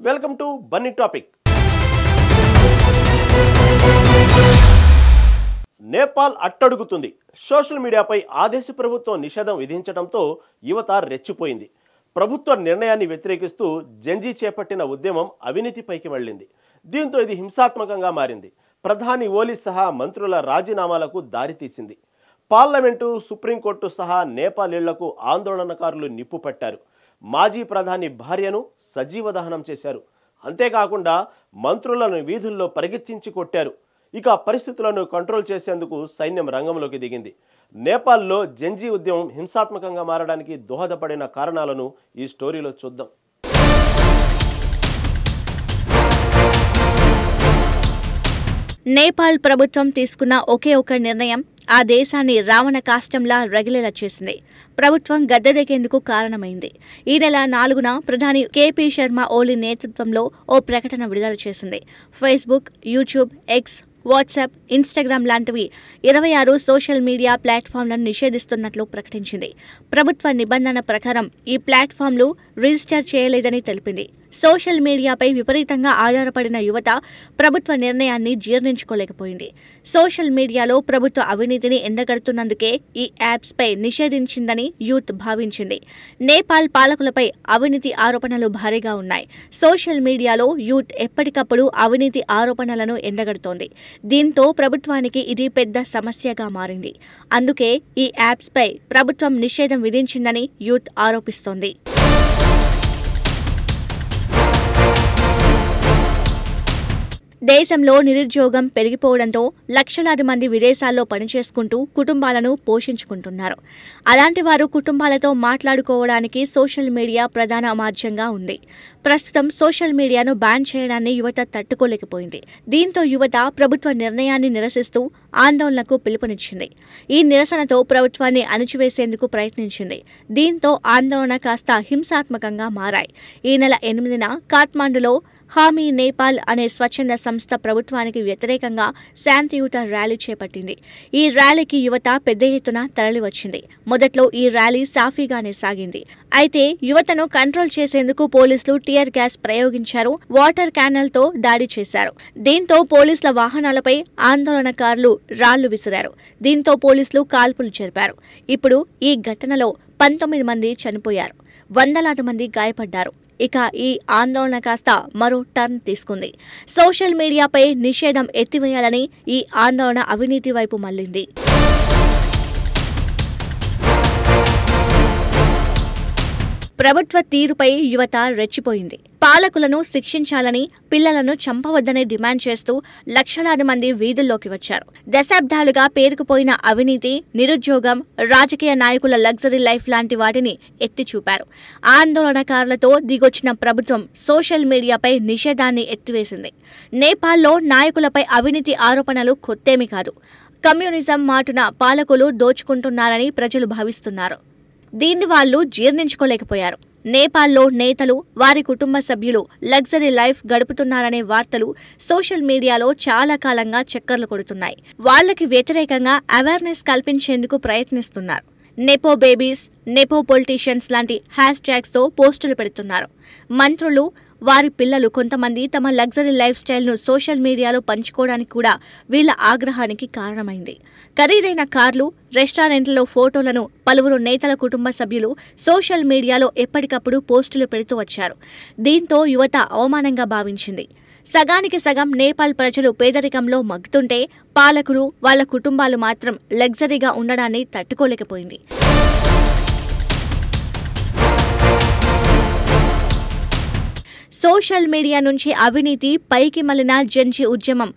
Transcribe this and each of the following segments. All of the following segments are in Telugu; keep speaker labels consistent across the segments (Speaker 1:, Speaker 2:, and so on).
Speaker 1: Welcome to Bunny topic. Nepal అట్టడుగుతుంది. సోషల్ మీడియాపై ఆ దేశ ప్రభుత్వం నిషేధం విధించడంతో యువత రెచ్చిపోయింది. ప్రభుత్వ నిర్ణయాన్ని వ్యతిరేకిస్తూ జెన్జీ చేపట్టిన ఉద్యమం అవినీతిపైకి మళ్లింది. దీంతో ఇది హింసాత్మకంగా మారింది. ప్రధాని ఓలీ సహా మంత్రుల రాజీనామాలకు దారితీసింది. పార్లమెంటు, సుప్రీంకోర్టు సహా నేపాల్ ఇళ్లకు ఆందోళనకారులు నిప్పు పెట్టారు. మాజీ ప్రధాని భార్యను సజీవ దహనం చేశారు. అంతేకాకుండా మంత్రులను వీధుల్లో పరిగెత్తించి కొట్టారు. ఇక పరిస్థితులను కంట్రోల్ చేసేందుకు సైన్యం రంగంలోకి దిగింది. నేపాల్లో జెన్జీ ఉద్యమం హింసాత్మకంగా మారడానికి దోహదపడిన కారణాలను ఈ స్టోరీలో చూద్దాం.
Speaker 2: నేపాల్ ప్రభుత్వం తీసుకున్న ఒకే ఒక నిర్ణయం ఆ దేశాన్ని రావణ కాష్టంలా రగిలేలా చేసింది. ప్రభుత్వం గద్దెదెక్కేందుకు కారణమైంది. ఈ నెల 4న ప్రధాని కేపీ శర్మ ఓలీ నేతృత్వంలో ఓ ప్రకటన విడుదల చేసింది. Facebook, YouTube, X, WhatsApp, Instagram లాంటివి 26 సోషల్ మీడియా ప్లాట్ఫామ్లను నిషేధిస్తున్నట్లు ప్రకటించింది. ప్రభుత్వ నిబంధన ప్రకారం ఈ ప్లాట్ఫామ్లు రిజిస్టర్ చేయలేదని తెలిపింది. సోషల్ మీడియాపై విపరీతంగా ఆధారపడిన యువత ప్రభుత్వ నిర్ణయాన్ని జీర్ణించుకోలేకపోయింది. సోషల్ మీడియాలో ప్రభుత్వ అవినీతిని ఎండగడుతున్నందుకే ఈ యాప్స్పై నిషేధించిందని యూత్ భావించింది. నేపాల్ పాలకులపై అవినీతి ఆరోపణలు భారీగా ఉన్నాయి. సోషల్ మీడియాలో యూత్ ఎప్పటికప్పుడు అవినీతి ఆరోపణలను ఎండగడుతోంది. దీంతో ప్రభుత్వానికి ఇది పెద్ద సమస్యగా మారింది. అందుకే ఈ యాప్స్పై ప్రభుత్వం నిషేధం విధించిందని యూత్ ఆరోపిస్తోంది. దేశంలో నిరుద్యోగం పెరిగిపోవడంతో లక్షలాది మంది విదేశాల్లో పనిచేసుకుంటూ కుటుంబాలను పోషించుకుంటున్నారు. అలాంటి వారు కుటుంబాలతో మాట్లాడుకోవడానికి సోషల్ మీడియా ప్రధాన మాధ్యంగా ఉంది. ప్రస్తుతం సోషల్ మీడియాను బ్యాన్ చేయడాన్ని యువత తట్టుకోలేకపోయింది. దీంతో యువత ప్రభుత్వ నిర్ణయాన్ని నిరసిస్తూ ఆందోళనకు పిలుపునిచ్చింది. ఈ నిరసనతో ప్రభుత్వాన్ని అణిచివేసేందుకు ప్రయత్నించింది. దీంతో ఆందోళన కాస్త హింసాత్మకంగా మారాయి. ఈ నెల 8న కాఠ్మండులో హామీ నేపాల్ అనే స్వచ్ఛంద సంస్థ ప్రభుత్వానికి వ్యతిరేకంగా శాంతియుత ర్యాలీ చేపట్టింది. ఈ ర్యాలీకి యువత పెద్ద ఎత్తున తరలివచ్చింది. మొదట్లో ఈ ర్యాలీ సాఫీగానే సాగింది. అయితే యువతను కంట్రోల్ చేసేందుకు పోలీసులు టియర్ గ్యాస్ ప్రయోగించారు. వాటర్ క్యానల్తో దాడి చేశారు. దీంతో పోలీసుల వాహనాలపై ఆందోళనకారులు రాళ్లు విసిరారు. దీంతో పోలీసులు కాల్పులు జరిపారు. ఇప్పుడు ఈ ఘటనలో 19 మంది చనిపోయారు. వందలాది మంది గాయపడ్డారు. ఇక ఈ ఆందోళన కాస్త మరో టర్న్ తీసుకుంది. సోషల్ మీడియాపై నిషేధం ఎత్తివేయాలని ఈ ఆందోళన అవినీతి వైపు మళ్లింది. ప్రభుత్వ తీరుపై యువత రెచ్చిపోయింది. పాలకులను శిక్షించాలని, పిల్లలను చంపవద్దనే డిమాండ్ చేస్తూ లక్షలాది మంది వీధుల్లోకి వచ్చారు. దశాబ్దాలుగా పేరుకుపోయిన అవినీతి, నిరుద్యోగం, రాజకీయ నాయకుల లగ్జరీ లైఫ్ లాంటి వాటిని ఎత్తి చూపారు. ఆందోళనకారులతో దిగొచ్చిన ప్రభుత్వం సోషల్ మీడియాపై నిషేధాన్ని ఎత్తివేసింది. నేపాల్లో నాయకులపై అవినీతి ఆరోపణలు కొత్తేమీ కాదు. కమ్యూనిజం మాటున పాలకులు దోచుకుంటున్నారని ప్రజలు భావిస్తున్నారు. దీన్ని వాళ్లు జీర్ణించుకోలేకపోయారు. నేపాల్లో నేతలు, వారి కుటుంబ సభ్యులు లగ్జరీ లైఫ్ గడుపుతున్నారనే వార్తలు సోషల్ మీడియాలో చాలా కాలంగా చక్కర్లు కొడుతున్నాయి. వాళ్లకి వ్యతిరేకంగా అవేర్నెస్ కల్పించేందుకు ప్రయత్నిస్తున్నారు. నెపో బేబీస్, నెపో పొలిటీషియన్స్ లాంటి హ్యాష్ ట్యాగ్స్తో పోస్టులు పెడుతున్నారు. మంత్రులు, వారి పిల్లలు కొంతమంది తమ లగ్జరీ లైఫ్ స్టైల్ను సోషల్ మీడియాలో పంచుకోవడానికి కూడా వీళ్ల ఆగ్రహానికి కారణమైంది. ఖరీదైన కార్లు, రెస్టారెంట్లలో ఫోటోలను పలువురు నేతల కుటుంబ సభ్యులు సోషల్ మీడియాలో ఎప్పటికప్పుడు పోస్టులు పెడుతూ వచ్చారు. దీంతో యువత అవమానంగా భావించింది. సగానికి సగం నేపాల్ ప్రజలు పేదరికంలో మగ్గుతుంటే పాలకులు, వాళ్ల కుటుంబాలు మాత్రం లగ్జరీగా ఉండడాన్ని తట్టుకోలేకపోయింది. సోషల్ మీడియా నుంచి అవినీతి పైకి మళ్లిన జెన్జీ ఉద్యమం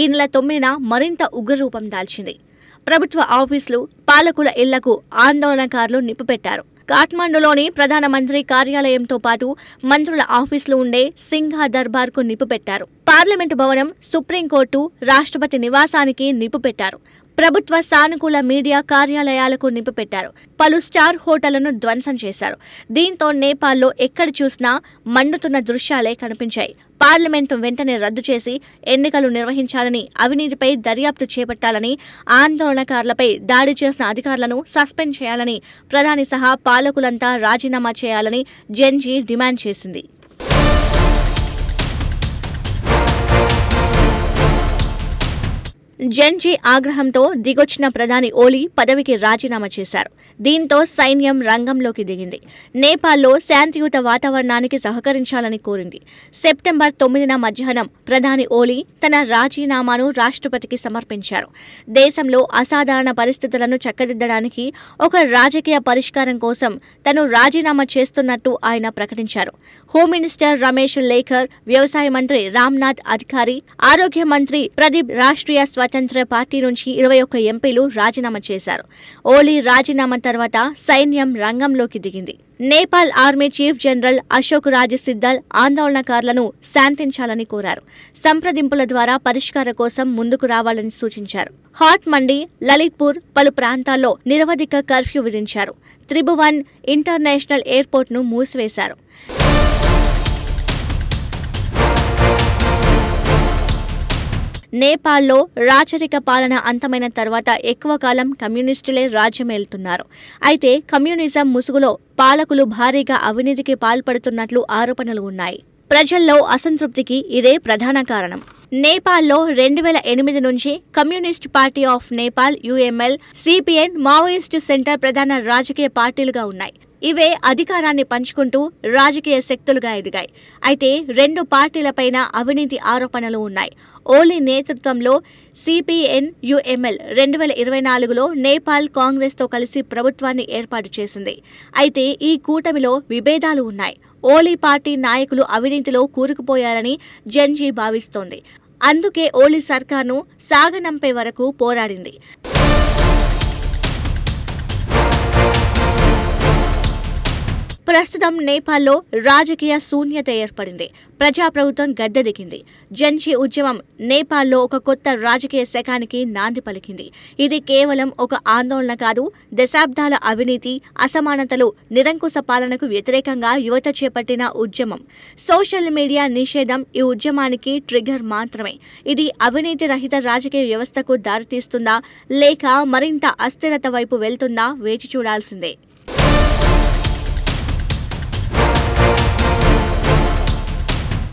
Speaker 2: ఈ నెల 9న మరింత ఉగ్రరూపం దాల్చింది. ప్రభుత్వ ఆఫీసులు, పాలకుల ఇళ్లకు ఆందోళనకారులు నిప్పుపెట్టారు. కాఠ్మండులోని ప్రధానమంత్రి కార్యాలయంతో పాటు మంత్రుల ఆఫీసులు ఉండే సింఘా దర్బార్కు నిప్పుపెట్టారు. పార్లమెంటు భవనం, సుప్రీంకోర్టు, రాష్ట్రపతి నివాసానికి నిప్పుపెట్టారు. ప్రభుత్వ సానుకూల మీడియా కార్యాలయాలకు నింపిపెట్టారు. పలు స్టార్ హోటళ్లను ధ్వంసం చేశారు. దీంతో నేపాల్లో ఎక్కడ చూసినా మండుతున్న దృశ్యాలే కనిపించాయి. పార్లమెంటు వెంటనే రద్దు చేసి ఎన్నికలు నిర్వహించాలని, అవినీతిపై దర్యాప్తు చేపట్టాలని, ఆందోళనకారులపై దాడి చేసిన అధికారులను సస్పెండ్ చేయాలని, ప్రధాని సహా పాలకులంతా రాజీనామా చేయాలని జెన్జీ డిమాండ్ చేసింది. జెన్జీ ఆగ్రహంతో దిగొచ్చిన ప్రధాని ఓలీ పదవికి రాజీనామా చేశారు. దీంతో సైన్యం రంగంలోకి దిగింది. నేపాల్లో శాంతియుత వాతావరణానికి సహకరించాలని కోరింది. సెప్టెంబర్ 9న మధ్యాహ్నం ప్రధాని ఓలీ తన రాజీనామాను రాష్ట్రపతికి సమర్పించారు. దేశంలో అసాధారణ పరిస్థితులను చక్కదిద్దడానికి ఒక రాజకీయ పరిష్కారం కోసం తను రాజీనామా చేస్తున్నట్టు ఆయన ప్రకటించారు. హోం మినిస్టర్ రమేష్ లేఖర్, వ్యవసాయ మంత్రి రామ్నాథ్ అధికారి, ఆరోగ్య మంత్రి ప్రదీప్ రాష్ట్రీయ స్వతంత్ర పార్టీ నుంచి 21 ఎంపీలు రాజీనామా చేశారు. ఓలీ రాజీనామా తర్వాత సైన్యం రంగంలోకి దిగింది. Nepal army chief general Ashok Raj Sigdel ఆందోళనకారులను శాంతించాలని కోరారు. సంప్రదింపుల ద్వారా పరిష్కార కోసం ముందుకు రావాలని సూచించారు. హాట్ మండి, లలిత్పూర్ పలు ప్రాంతాల్లో నిరవధిక కర్ఫ్యూ విధించారు. త్రిభువన్ ఇంటర్నేషనల్ ఎయిర్పోర్ట్ను మూసివేశారు. నేపాల్లో రాచరిక పాలన అంతమైన తర్వాత ఎక్కువ కాలం కమ్యూనిస్టులే రాజ్యమేలుతున్నారు. అయితే కమ్యూనిజం ముసుగులో పాలకులు భారీగా అవినీతికి పాల్పడుతున్నట్లు ఆరోపణలు ఉన్నాయి. ప్రజల్లో అసంతృప్తికి ఇదే ప్రధాన కారణం. నేపాల్లో 2008 నుంచి communist party of Nepal UML, CPN, Maoist centre ప్రధాన రాజకీయ పార్టీలుగా ఉన్నాయి. ఇవే అధికారాన్ని పంచుకుంటూ రాజకీయ శక్తులుగా ఎదిగాయి. అయితే 2 పార్టీలపైన అవినీతి ఆరోపణలు ఉన్నాయి. ఓలీ నేతృత్వంలో సిపిఎన్ యుఎంఎల్ 2024లో నేపాల్ కాంగ్రెస్తో కలిసి ప్రభుత్వాన్ని ఏర్పాటు చేసింది. అయితే ఈ కూటమిలో విభేదాలు ఉన్నాయి. ఓలీ పార్టీ నాయకులు అవినీతిలో కూరుకుపోయారని జెన్జీ భావిస్తోంది. అందుకే ఓలీ సర్కార్ను సాగనంపే వరకు పోరాడింది. ప్రస్తుతం నేపాల్లో రాజకీయ శూన్యత ఏర్పడింది. ప్రజాప్రభుత్వం గద్దెదిగింది. జెన్జీ ఉద్యమం నేపాల్లో ఒక కొత్త రాజకీయ శకానికి నాంది పలికింది. ఇది కేవలం ఒక ఆందోళన కాదు, దశాబ్దాల అవినీతి, అసమానతలు, నిరంకుశ పాలనకు వ్యతిరేకంగా యువత చేపట్టిన ఉద్యమం. సోషల్ మీడియా నిషేధం ఈ ఉద్యమానికి ట్రిగ్గర్ మాత్రమే. ఇది అవినీతి రహిత రాజకీయ వ్యవస్థకు దారితీస్తుందా లేక మరింత అస్థిరత వైపు వెళ్తుందా వేచి చూడాల్సిందే.